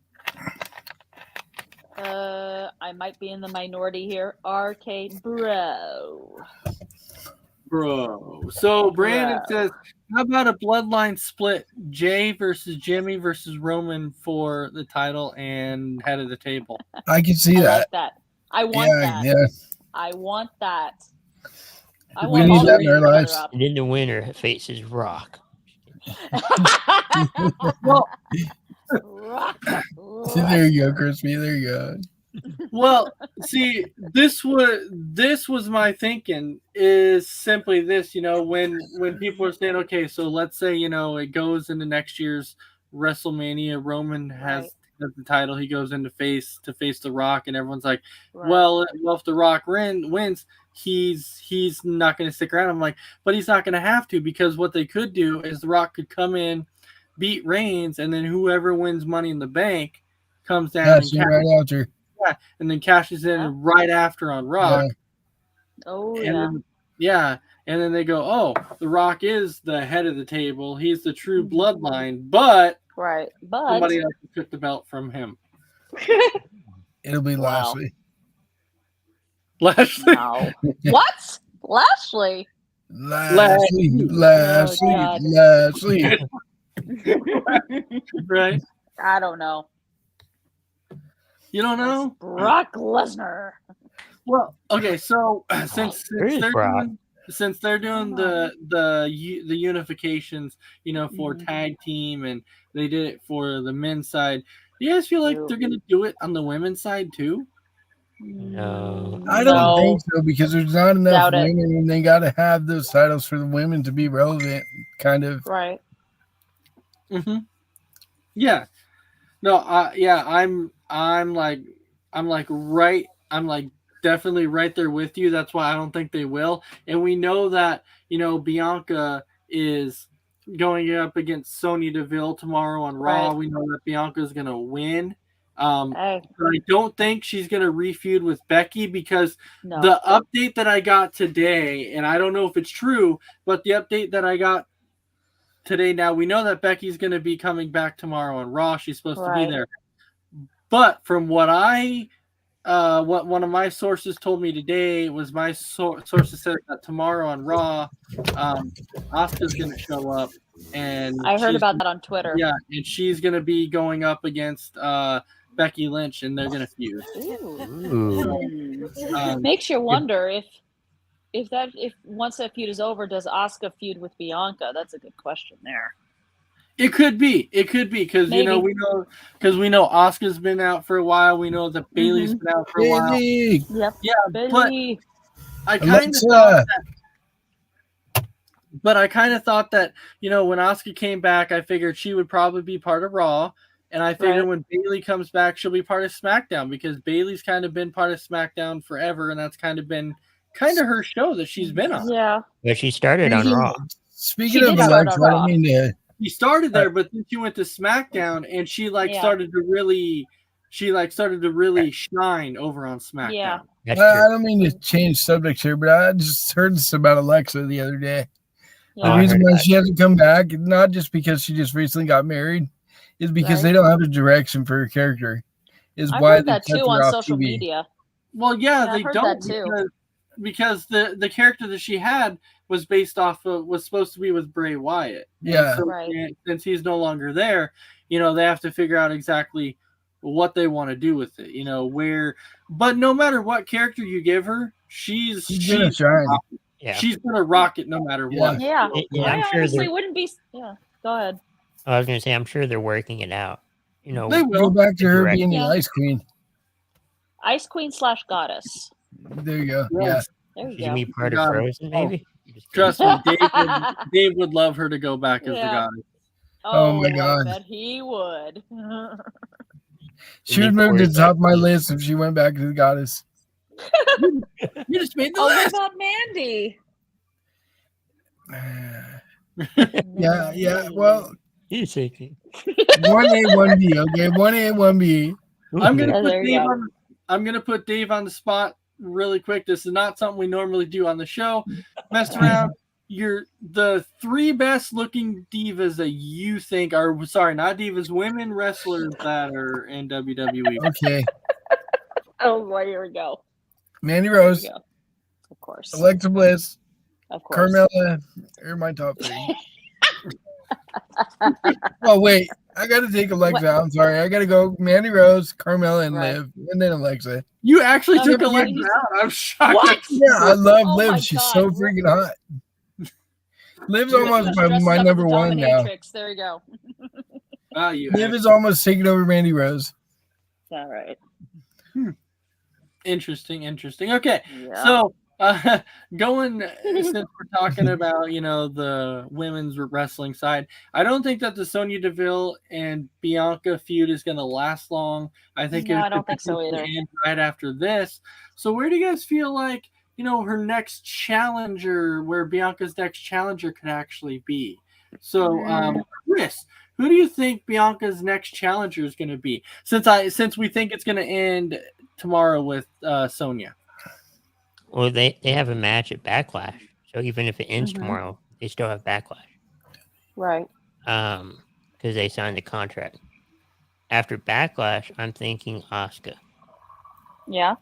I might be in the minority here. RK Bro. Bro. So Brandon Bro. says, how about a bloodline split? Jay versus Jimmy versus Roman for the title and head of the table. I can see I that. like that. I want that. Yeah. I want that. I We want need all that the in our together lives. up. And then the winner faces Rock. Well, Rock. There you go, Crispy. There you go. well, see, this was my thinking is simply this, when people are saying, okay, so let's say, it goes into next year's WrestleMania, Roman has the title, he goes in to face the Rock, and everyone's like, Right. well, if the Rock wins, he's not going to stick around. I'm like, but he's not going to have to, because what they could do is the Rock could come in, beat Reigns, and then whoever wins Money in the Bank comes down That's right after. and then cashes in right after on Rock. Oh And yeah. then, and then they go, oh, the Rock is the head of the table. He's the true bloodline, but Right. But somebody else took the belt from him. It'll be Wow. Lashley. Lashley. no. What? Lashley. Lashley. God. Lashley. Right? I don't know. You don't know? Brock Lesnar. Well, okay, so since Where's Brock? they're doing the unifications, for tag team, and they did it for the men's side. Do you guys feel like they're gonna do it on the women's side too? No. I don't No. think so because there's not enough Doubt it. women and they got to have those titles for the women to be relevant, kind of. Right. Mm-hmm. Yeah. No. I'm definitely right there with you. That's why I don't think they will. And we know that Bianca is going up against Sonya Deville tomorrow on Raw. Right. We know that Bianca is going to win. Hey, But I don't think she's going to refeud with Becky because no. the update that I got today, and I don't know if it's true, but the update that I got today, now we know that Becky's going to be coming back tomorrow on Raw. She's supposed to be Right. there. But from what what one of my sources told me today was my sources said that tomorrow on Raw, Asuka's going to show up, and I heard about that on Twitter. Yeah, and she's going to be going up against Becky Lynch, and they're going to feud. Makes you wonder if once that feud is over, does Asuka feud with Bianca? That's a good question there. It could be because we know Asuka's been out for a while. We know that Bailey's been out for a while. Yep. Yeah, Bailey. I kind of thought that when Asuka came back, I figured she would probably be part of Raw, and I figured when Bailey comes back, she'll be part of SmackDown because Bailey's kind of been part of SmackDown forever, and that's kind of been her show that she's been on. Yeah, but she started on Raw. Speaking of Alexa, I mean, she started there, but then she went to SmackDown, and she started to really shine over on SmackDown. Yeah. I don't mean to change subjects here, but I just heard this about Alexa the other day. Yeah. The reason why she hasn't come back, not just because she just recently got married, is because they don't have a direction for her character. I've heard that too on social media. Well, yeah, they heard don't that too. because the character that she had was based off of was supposed to be with Bray Wyatt. Yeah. So, since he's no longer there, they have to figure out exactly what they want to do with it. But no matter what character you give her, she's gonna shine. Yeah. She's gonna rock it no matter what. Yeah. I'm sure honestly wouldn't be. Yeah. Go ahead. I was gonna say I'm sure they're working it out. They will go back to her being the Ice Queen. Ice Queen / Goddess. There you go. Yes. There you She's go. be part of Frozen, maybe. Trust me, Dave would love her to go back as the goddess. Oh my God. I bet he would. She would move to the top of my list if she went back to the goddess. You just made the what list. about Mandy? Yeah. Well, He's shaking. 1A, 1B. Okay, 1A, 1B. I'm gonna put Dave on the spot really quick. This is not something we normally do on the show. Messed around. You're the 3 best looking divas that you think are not divas, women wrestlers that are in WWE. Okay. Oh boy, here we go. Mandy Rose. Of course. Alexa Bliss. Of course. Carmella are my top 3. Oh wait, I gotta take Alexa out. I'm sorry. I gotta go Mandy Rose, Carmella, and Liv, and then Alexa. You actually took Alexa out. I'm shocked. What? Yeah, I love Liv. my She's God. so freaking hot. Liv's almost my number 1 now. There you go. Liv is almost taking over Mandy Rose. All right. Interesting. Okay, Yeah. so going since we're talking about the women's wrestling side, I don't think that the Sonya Deville and Bianca feud is going to last long. I think I don't think so either. End right after this. So where do you guys feel like her next challenger, where Bianca's next challenger could actually be? So Chris, who do you think Bianca's next challenger is going to be? Since we think it's going to end tomorrow with Sonya. Well, they have a match at Backlash, so even if it ends tomorrow, they still have Backlash. Right. Because they signed the contract. After Backlash, I'm thinking Asuka. Yeah.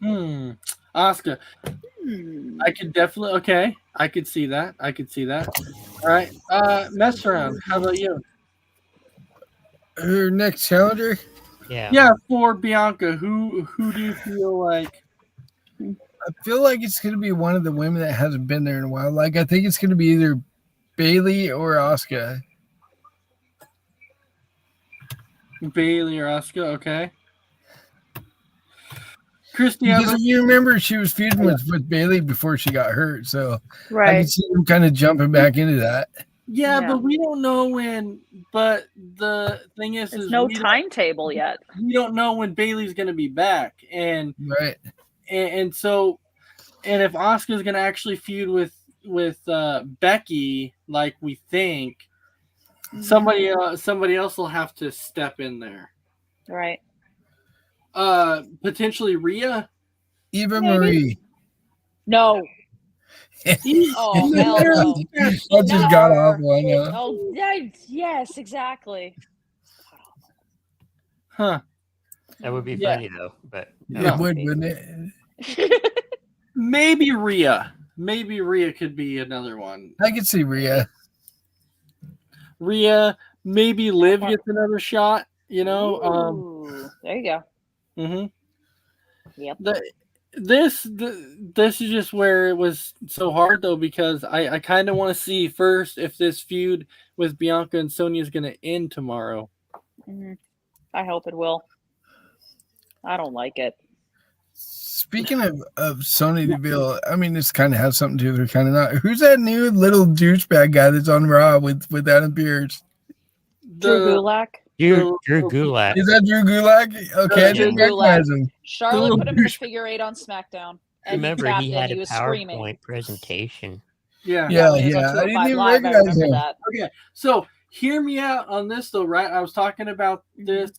Asuka. I could definitely. Okay, I could see that. All right. Mess around. How about you? Her next challenger? Yeah, for Bianca, who do you feel like? I feel like it's going to be one of the women that hasn't been there in a while. Like, I think it's going to be either Bailey or Asuka. Bailey or Asuka, okay. Christy, because you remember she was feuding with Bailey before she got hurt, so I can see them kind of jumping back into that. Yeah, but we don't know when. But the thing is, there's no timetable yet. We don't know when Bailey's going to be back, and and so, and if Asuka's going to actually feud with Becky, like we think, somebody else will have to step in there, right? Potentially Rhea, Eva Marie. No. Oh, hell no. That just got awful, I know. Oh, yes, exactly. Huh. That would be Yeah. funny though. But No. It would, wouldn't it? Maybe Rhea. Maybe Rhea could be another one. I could see Rhea. Rhea, maybe Liv gets another shot, you know. Ooh, there you go. Yep. This is just where it was so hard though, because I kind of want to see first if this feud with Bianca and Sonya is going to end tomorrow. I hope it will. I don't like it. Speaking of Sonya Deville, I mean, this kind of has something to do with her, kind of not. Who's that new little douchebag guy that's on Raw with Adam Pearce? Drew Gulak. Drew Gulak. Is that Drew Gulak? Okay, I Drew didn't recognize him. Charlotte put him in the figure 8 on SmackDown. And Remember, tapped he it, had a was PowerPoint screaming. presentation. Yeah. Yeah, He was on I 205 didn't even Live, I recognize remember him. that. Okay, so hear me out on this though, right? I was talking about this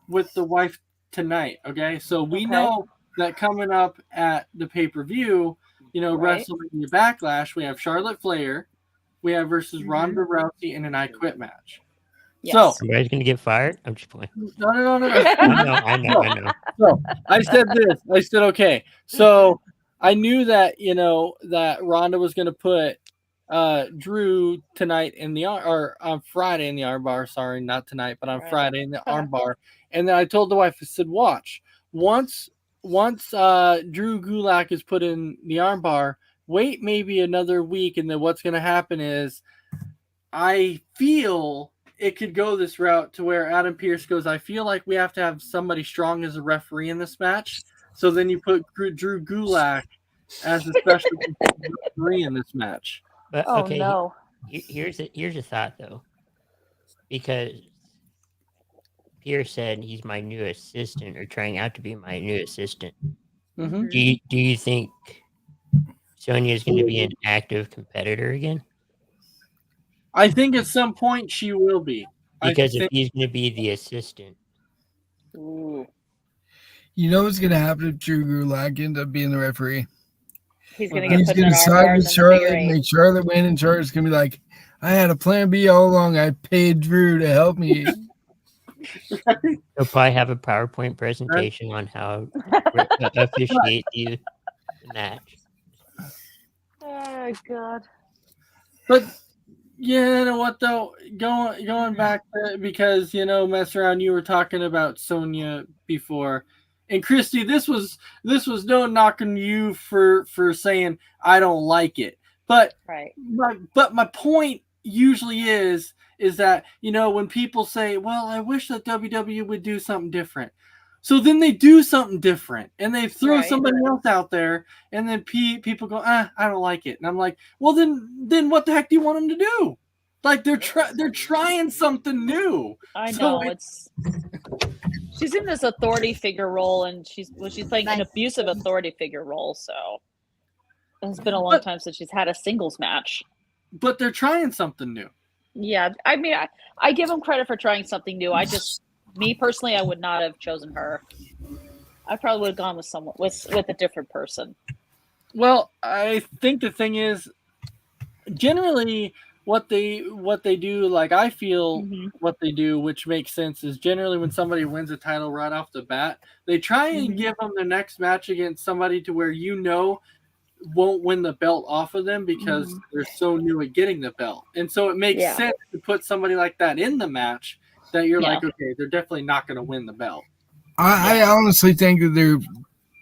with the wife tonight. Okay, so we know that coming up at the pay-per-view, you know, Right. WrestleMania Backlash, we have Charlotte Flair, we have versus Ronda Rousey in an I Quit match. Yes. So Somebody's gonna get fired. I'm just playing. no. I know. So I said this. I said okay. So I knew that that Ronda was going to put Drew tonight in the or on Friday in the armbar. Sorry, not tonight, but on Right. Friday in the armbar. And then I told the wife, I said, watch once Drew Gulak is put in the armbar. Wait maybe another week, and then what's going to happen is I feel it could go this route to where Adam Pearce goes, I feel like we have to have somebody strong as a referee in this match. So then you put Drew Gulak as a special referee in this match. But Oh okay, no. here's a thought though, because Pierce said he's my new assistant or trying out to be my new assistant. Mm-hmm. Do you think Sonya is going to be an active competitor again? I think at some point she will be. Because if he's going to be the assistant, Ooh. You know what's going to happen if Drew Gulak ends up being the referee? He's going to get He's put in going an to armbar side and with then Charlotte figure and 8. make Charlotte win, and Charlotte's going to be like, I had a plan B all along. I paid Drew to help me. he'll probably have a PowerPoint presentation on how to officiate the match. Oh god. But you know what though, going back to, because mess around, you were talking about Sonya before, and Christy, this was no knocking you for saying I don't like it, but Right. my point usually is that when people say, well, I wish that WWE would do something different, so then they do something different and they throw Right. somebody else out there, and then people go, I don't like it, and I'm like, well, then what the heck do you want them to do? Like they're trying something new. I So know she's in this authority figure role, and she's playing an abusive authority figure role. So it's been a long time since she's had a singles match. But they're trying something new. Yeah, I mean, I give them credit for trying something new. Me personally, I would not have chosen her. I probably would have gone with someone with a different person. Well, I think the thing is, generally, what they do, like I feel what they do, which makes sense, is generally when somebody wins a title right off the bat, they try and give them the next match against somebody to where won't win the belt off of them because they're so new at getting the belt. And so it makes sense to put somebody like that in the match that you're like, okay, they're definitely not going to win the belt. I honestly think that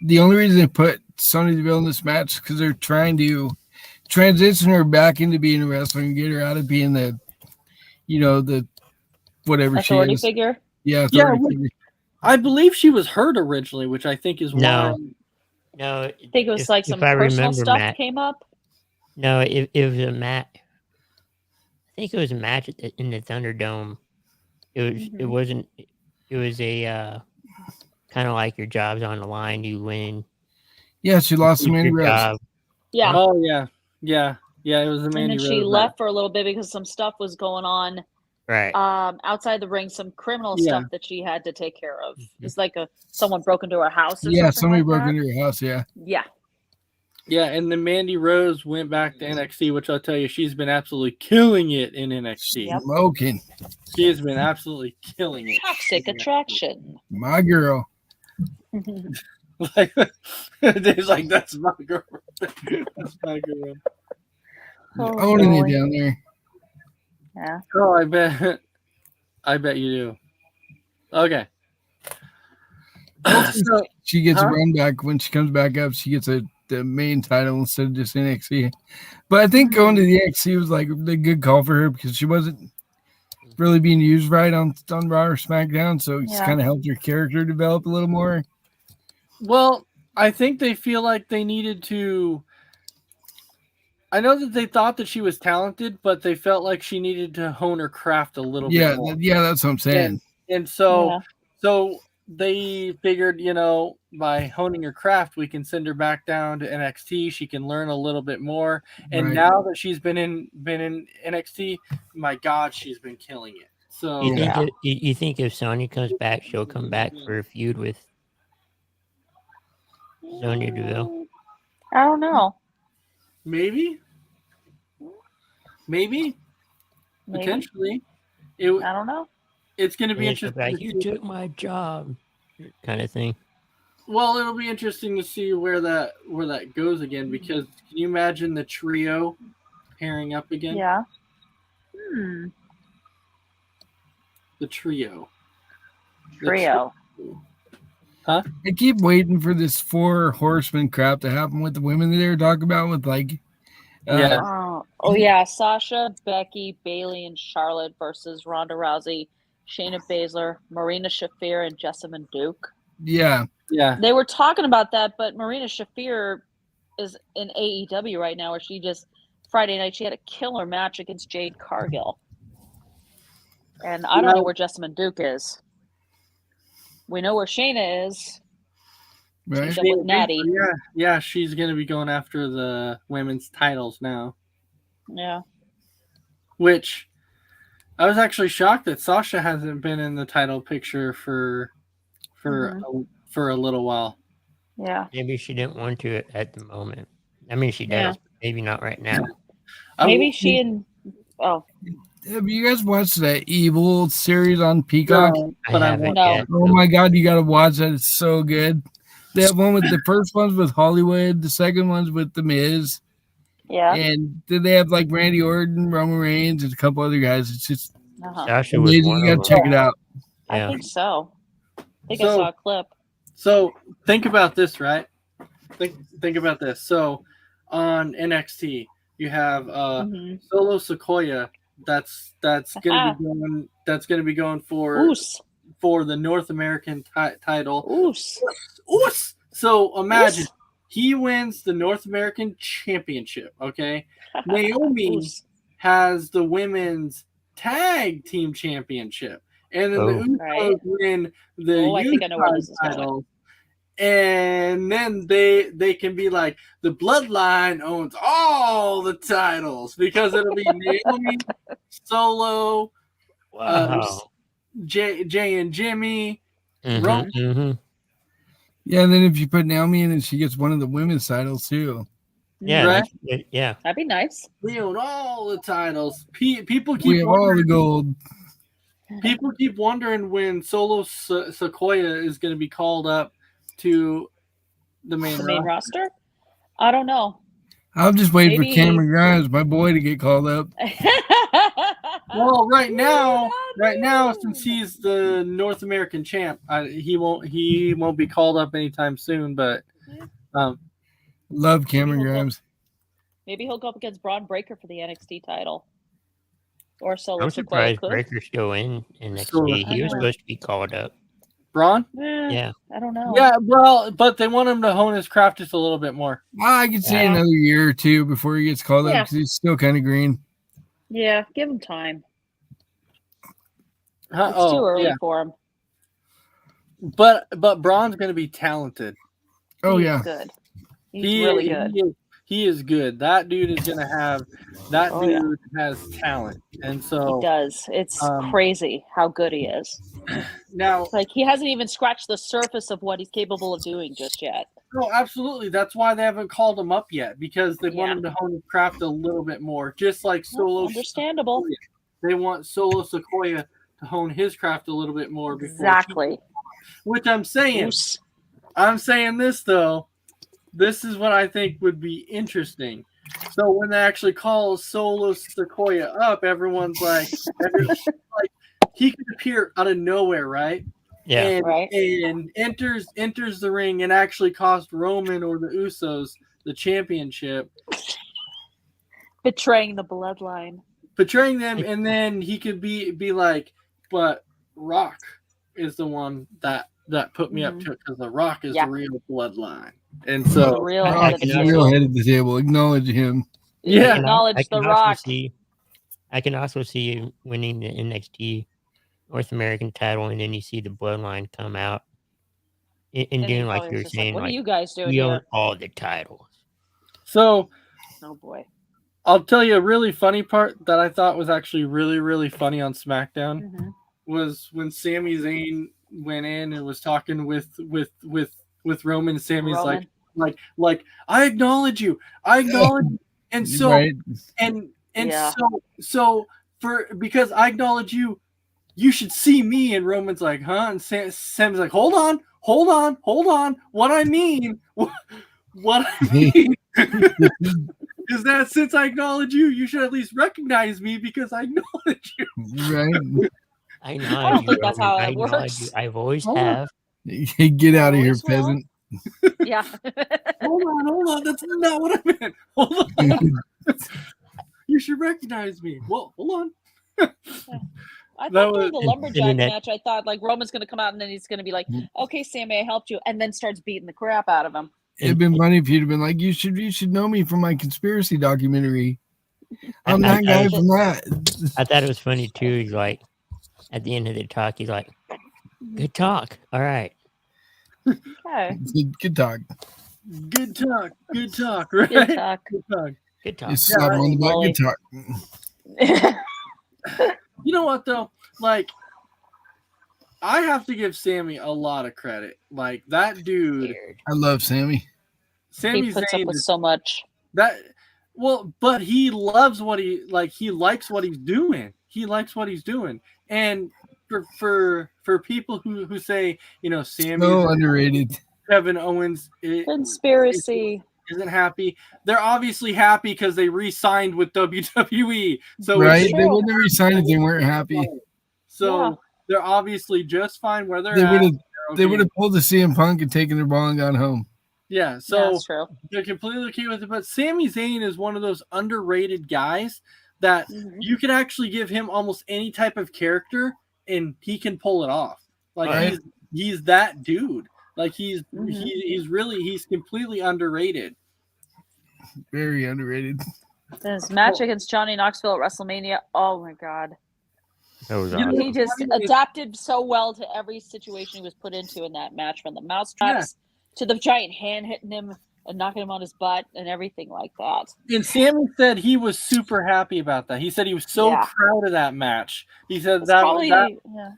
the only reason they put Sonya Deville in this match because they're trying to transition her back into being a wrestler and get her out of being the whatever Authority she is. figure. Yeah, figure. I believe she was hurt originally, which I think is why. No, I think it was like some personal stuff came up. No, it was a match. I think it was a match in the Thunderdome. It wasn't. It was a kind of like your job's on the line. You win. Yeah, she lost some many reps. Yeah. Oh yeah. It was the Mandy And then she Rose left for a little bit because some stuff was going on. Right. Outside the ring, some criminal stuff that she had to take care of. It's like someone broke into her house. Or Yeah, somebody broke into her house. Yeah. Yeah. Yeah, and then Mandy Rose went back to NXT, which I'll tell you, she's been absolutely killing it in NXT. Yep. Smoking. She has been absolutely killing it. Toxic attraction. My girl. Like, Dave's like, that's my girl. That's my girl. Owning it down there. Yeah. Oh, I bet you do. Okay. So, She gets a Huh? run back when she comes back up. She gets the main title instead of just NXT. But I think going to the NXT was like a good call for her because she wasn't really being used right on Raw or SmackDown. So it's Yeah. kind of helped her character develop a little more. well, I think they feel like they needed to. I know that they thought that she was talented, but they felt like she needed to hone her craft a little Yeah, bit more. that's what I'm saying. And so, Yeah. so they figured, by honing her craft, we can send her back down to NXT. She can learn a little bit more. And Right. now that she's been in NXT, my God, she's been killing it. So You think Yeah. you think if Sonya comes back, she'll come back for a feud with Sonya Deville? I don't know. maybe Maybe. potentially, I don't know. it's going to be And she'll interesting. be like, to you see- took my job, kind of thing. Well, it'll be interesting to see where that goes again, because can you imagine the trio pairing up again? Yeah. The trio. Trio. I keep waiting for this 4 horsemen crap to happen with the women that they were talking about with like Yeah. Oh yeah, Sasha, Becky, Bailey, and Charlotte versus Ronda Rousey, Shayna Baszler, Marina Shafir, and Jessamine Duke. yeah. Yeah. They were talking about that, but Marina Shafir is in AEW right now, where she just Friday night she had a killer match against Jade Cargill, and I don't know where Jessamine Duke is. We know where Shayna is. Right. She's up with Natty. Yeah, she's gonna be going after the women's titles now. Yeah. Which I was actually shocked that Sasha hasn't been in the title picture for a little while. Yeah. Maybe she didn't want to at the moment. I mean, she does, Yeah. but maybe not right now. Maybe she and Have you guys watched that Evil series on Peacock? But I haven't No. yet. Oh my god, you gotta watch that. It's so good. They have one with the first one's with Hollywood, the second one's with The Miz, yeah. and then they have like Randy Orton, Roman Reigns, and a couple other guys. It's just Uh-huh. Sasha was amazing. one You of gotta them. check it out. I Yeah. think so. I think I So- saw a clip. So think about this, right? Think about this. So on NXT, you have Mhm. Solo Sequoia. That's gonna be going for Oos. the North American title. Oos. Oos! So imagine Oos. he wins the North American Championship. Okay, Naomi Oos. has the women's tag team championship, and then Oh. the Usos Right. win the Oh, I think I know where this is going. title. And then they can be like, the Bloodline owns all the titles, because it'll be Naomi, Solo, Wow. Jay and Jimmy. Mhm, Roman- mhm. Yeah, and then if you put Naomi in, and she gets one of the women's titles too. Yeah, Right? yeah. That'd be nice. We own all the titles. People We keep have all the wondering, gold. people keep wondering when Solo Sequoia is going to be called up to the main The main roster. roster? I don't know. I'm just waiting Maybe- for Cameron Grimes, my boy, to get called up. Well, right now, since he's the North American champ, he won't be called up anytime soon. But Love Cameron Grimes. Maybe he'll go up against Braun Breaker for the NXT title. Or Solo I'm Sequoia surprised could. Breaker's still in So- NXT. He was I know. supposed to be called up. Braun, Yeah. I don't know. yeah, well, but they want him to hone his craft just a little bit more. I could see Yeah. another year or two before he gets called up Yeah. because he's still kind of green. Yeah, give him time. Huh? It's too early yeah. for him. But Braun's going to be talented. Oh He's yeah, good. He's really good. He is good. That dude is going to have. That Oh, dude has talent, and so He does. It's um, crazy how good he is. now Like he hasn't even scratched the surface of what he's capable of doing just yet. No, absolutely. That's why they haven't called him up yet, because they want Yeah. him to hone his craft a little bit more. Just like Solo. Understandable. They want Solo Sequoia to hone his craft a little bit more. Exactly. Which I'm saying. Goose. I'm saying this, though. This is what I think would be interesting. So when they actually call Solo Sequoia up, everyone's like he could appear out of nowhere, right? Yeah. And, Right. and enters the ring and actually cost Roman or the Usos the championship, Betraying the bloodline. betraying them, and then he could be like, but Rock is the one that put me up to it, because the Rock is Yeah. the real bloodline, and so The real I head of can the also- Real table. head of the table. Acknowledge him. Yeah. Acknowledge I the can Rock. also see. I can also see you winning the NXT North American title, and then you see the bloodline come out and And doing he like probably you was were just saying, what are like you guys doing we own here? all the titles. so Oh boy. I'll tell you a really funny part that I thought was actually really, really funny on SmackDown Mhm. was when Sami Zayn went in and was talking with Roman, and Sami's Roman. like I acknowledge you, and so Right. and Yeah. so for because I acknowledge you, you should see me. And Roman's like, huh? And Sam's like, hold on. What I mean is that since I acknowledge you, you should at least recognize me because I acknowledge you. Right. I know. I don't think that's how it works. I've always Hold on. have. Get out of here, Always will. peasant. Yeah. Hold on. That's not what I meant. Hold on. You should recognize me. Well, hold on. I That thought during was- the lumberjack Internet. match, I thought like Roman's going to come out and then he's going to be like, "Okay, Sammy, I helped you," and then starts beating the crap out of him. It'd been funny if you'd have been like, you should know me from my conspiracy documentary. I'm I- that guy I- from that. I thought it was funny too. He's like, at the end of the talk, he's like, "Good talk. All right." Okay. Good talk. Good talk. Right? Good talk. Good talk. Good talk. You slap him on the butt. Molly. Good talk. You know what though? Like, I have to give Sammy a lot of credit. Like that dude, Scared. I love Sammy. Sammy He puts up Zayn. with so much. But he loves what he like. He likes what he's doing. And for people who say, Sammy So underrated. Kevin Owens Conspiracy. isn't happy. They're obviously happy because they re-signed with WWE. So Right? it's- They wouldn't have resigned if they weren't happy. So Yeah. they're obviously just fine where they're They at. would have They're they okay. would have pulled the CM Punk and taken their ball and gone home. Yeah. So That's true. they're completely okay with it. But Sami Zayn is one of those underrated guys that Mhm. you can actually give him almost any type of character and he can pull it off. Like Right. he's that dude. Like he's Mhm. he's completely underrated. Very underrated. This match against Johnny Knoxville at WrestleMania. Oh my God. That was You know, awesome. He just funny is- adapted so well to every situation he was put into in that match, from the mouse traps to the giant hand hitting him and knocking him on his butt and everything like that. And Sammy said he was super happy about that. He said he was so Yeah. proud of that match. He said It's that, probably, that yeah.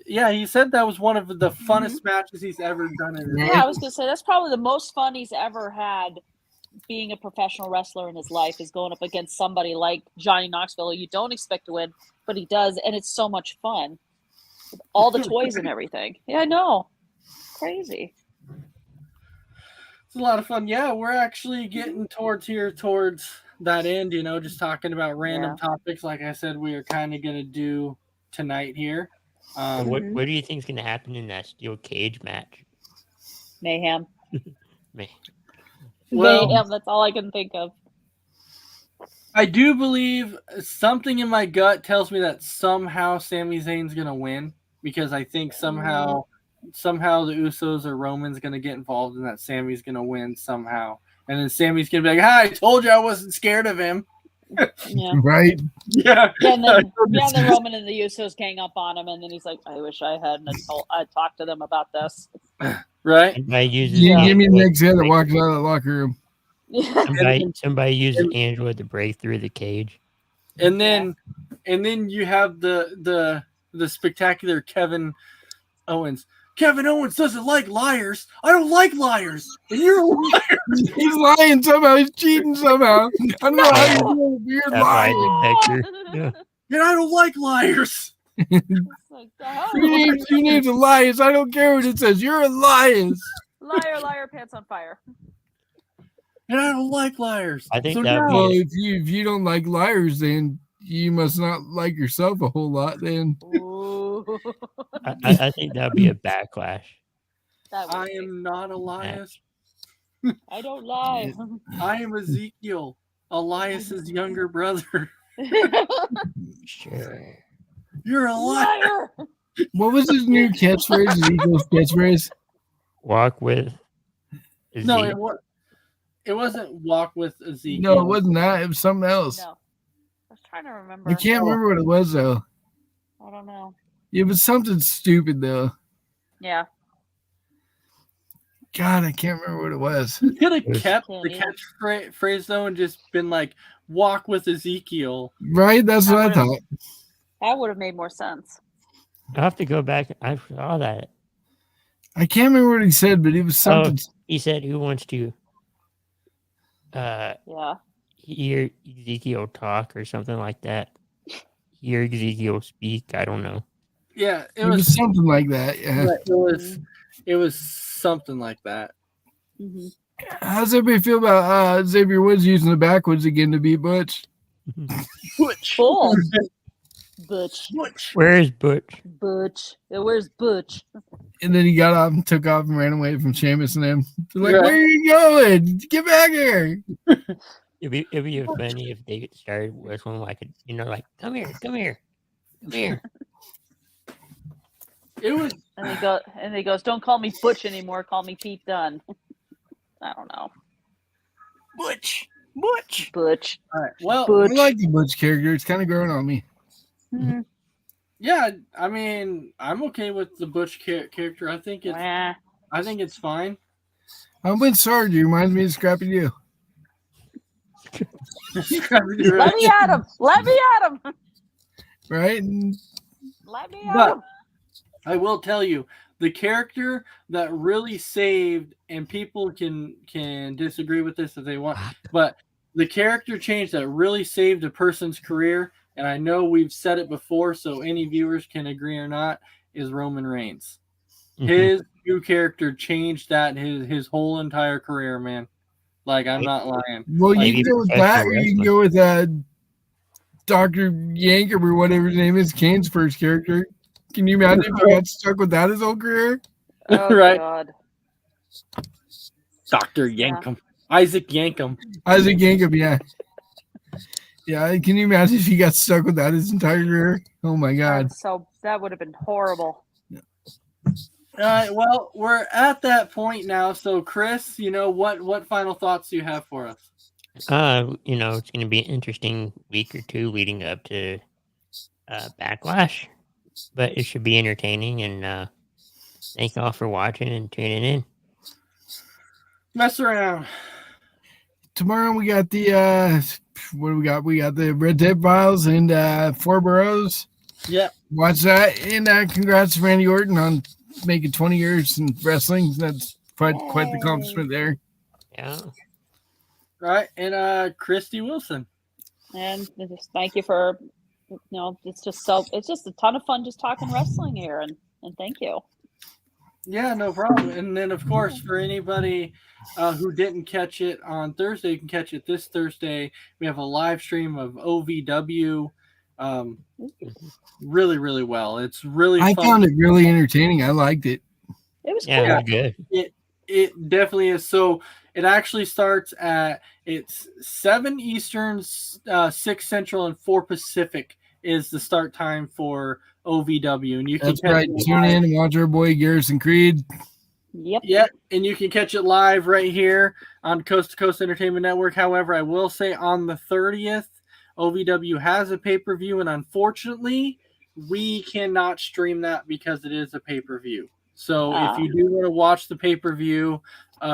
yeah, he said that was one of the funnest matches he's ever done in his life. Yeah, I was gonna say that's probably the most fun he's ever had being a professional wrestler in his life, is going up against somebody like Johnny Knoxville who you don't expect to win, but he does, and it's so much fun. With all the toys and everything. Yeah, I know. Crazy. It's a lot of fun. Yeah, we're actually getting towards that end, just talking about random topics. Like I said, we are kind of going to do tonight here. What do you think is going to happen in that steel cage match? Mayhem. Man, Well- Mayhem, that's all I can think of. I do believe something in my gut tells me that somehow Sami Zayn's going to win, because I think somehow the Usos or Roman's going to get involved in that. Sammy's going to win somehow. And then Sammy's going to be like, I told you I wasn't scared of him. Yeah. Right? Yeah. Yeah, and then Roman and the Usos gang up on him, and then he's like, I wish I hadn't I talked to them about this. Right? somebody uses You give me the Angela next to guy that break- walks out of the locker room. Somebody uses Angela to break through the cage. And then you have the spectacular Kevin Owens. Kevin Owens doesn't like liars. I don't like liars. And you're a liar. He's lying somehow. He's cheating somehow. I don't know how you're doing a weird That lie lie. detector. Yeah. And I don't like liars. Like, the hell? You need to liars. I don't care what it says. You're a liar. Liar, liar, pants on fire. And I don't like liars. I think So that would now- Well, be if you don't like liars, then you must not like yourself a whole lot. Then Ooh. I think that would be a backlash. That would I be. am not Elias. I don't lie. I am Ezekiel, Elias's younger brother. Sure. You're a liar. Liar. what was his new catchphrase? Ezekiel's catchphrase. Walk with. No, Zeke. it wasn't walk with Ezekiel. No, it wasn't that. It was something else. No. I was trying to remember. I can't remember what it was though. I don't know. It was something stupid though. Yeah. God, I can't remember what it was. You could have Yes. kept the Yeah. catchphrase though and just been like, walk with Ezekiel. Right? That's what I thought. That would have made more sense. I'll have to go back. I saw that. I can't remember what he said, but it was something. He said, "Who wants to Yeah. hear Ezekiel talk or something like that? Hear Ezekiel speak? I don't know." Yeah, It was something like that. Yeah. it was something like that. Mm-hmm. How's everybody feel about Xavier Woods using the backwoods again to beat Butch? Butch. Cool. Butch. Butch. Where is Butch? Butch. Where's Butch? And then he got off and took off and ran away from Sheamus and them. They're like, Right. where are you going? Get back here. It'd be funny if they started whistling like like come here, come here, come here. It was And he goes, don't call me Butch anymore. Call me Pete Dunne. I don't know. Butch. Butch. All right. Well, Butch. I like the Butch character. It's kind of growing on me. Mhm. yeah. I mean, I'm okay with the Butch character. I think it's fine. I'm with Sarge. He reminds me of Scrappy Doo. Let me at him. Let me at him. Right? And Let me at But him. I will tell you, the character that really saved, and people can disagree with this if they want, but the character change that really saved a person's career, and I know we've said it before, so any viewers can agree or not, is Roman Reigns. Mhm. His new character changed that his whole entire career, man. Like, I'm not lying. well, you Maybe can go with that, or you can go with Dr. Yankum or whatever his name is, Kane's first character. Can you imagine if he got stuck with that his whole career? Oh, Right. God. Dr. Yankum. Isaac Yankum. Isaac Yankum, yeah. Yeah, can you imagine if he got stuck with that his entire career? Oh my God. So that would have been horrible. All right, well, we're at that point now. So, Chris, what final thoughts do you have for us? It's going to be an interesting week or two leading up to Backlash, but it should be entertaining. And thank you all for watching and tuning in. Mess around. Tomorrow we got the what do we got? We got the Red Tape Files and Four Boroughs. Yep. Watch that. And congrats to Randy Orton on making 20 years in wrestling. That's quite the accomplishment there. Yeah. Right. And Christy Wilson. And just thank you for, it's just a ton of fun just talking wrestling here. And thank you. Yeah, no problem. And then, of course, for anybody who didn't catch it on Thursday, you can catch it this Thursday. We have a live stream of OVW. Really, really well. It's really I fun. found it really entertaining. I liked it. It was Yeah, cool. it was good. It definitely is. So it actually starts at 7 Eastern, 6 Central, and 4 Pacific is the start time for OVW. And you can That's catch right. it Tune live. in and watch our boy Garrison Creed. Yep. Yeah, and you can catch it live right here on Coast to Coast Entertainment Network. However, I will say on the 30th, OVW has a pay-per-view, and unfortunately, we cannot stream that because it is a pay-per-view. So if you do want to watch the pay-per-view,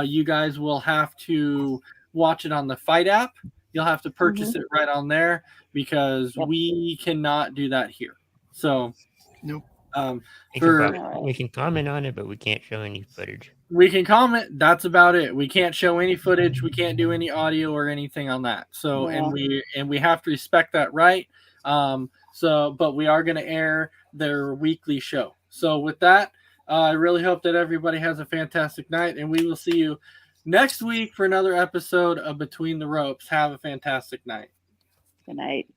you guys will have to watch it on the Fight app. You'll have to purchase it right on there because we cannot do that here. So Nope. We For we can comment on it, but we can't show any footage. we can comment. That's about it. We can't show any footage. We can't do any audio or anything on that. So, Yeah. and we have to respect that, right? But we are going to air their weekly show. So with that, I really hope that everybody has a fantastic night, and we will see you next week for another episode of Between the Ropes. Have a fantastic night. Good night.